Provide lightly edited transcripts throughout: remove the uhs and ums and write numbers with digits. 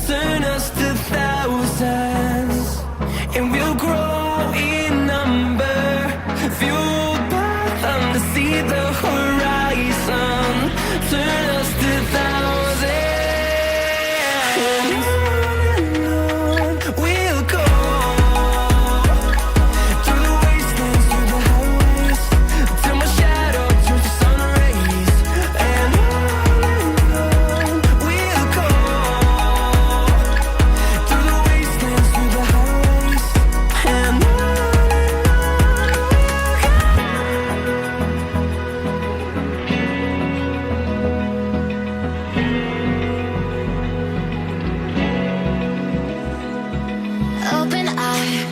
turn us to thousands, and we'll grow in number, fueled by them to see the horizon. Turn us to thousands, and on we'll go, through the wastelands, through the highways, till my shadow turns to sun rays. And on we'll go, through the wastelands, through the highways, and on Open eye,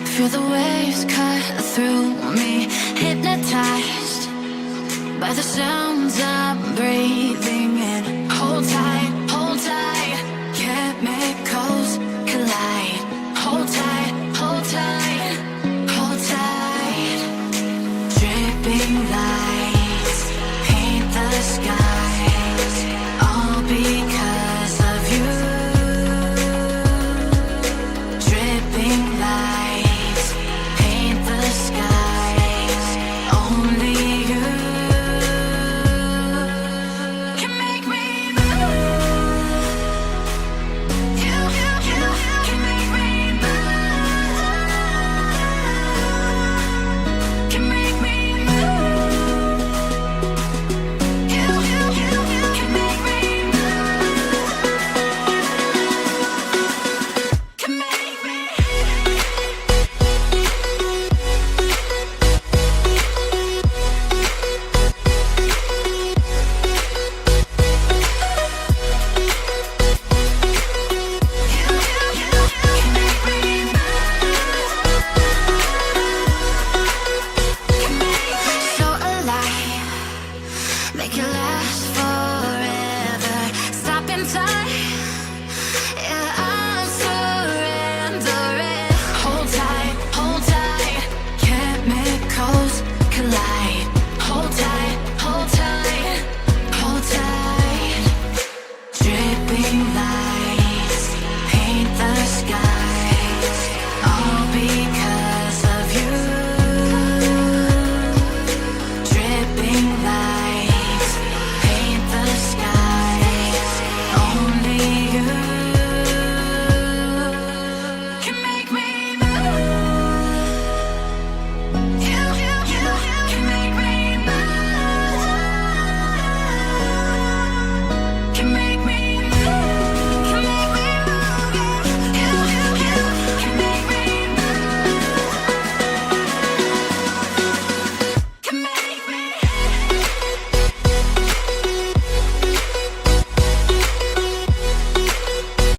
feel the waves cut through me, hypnotized by the sound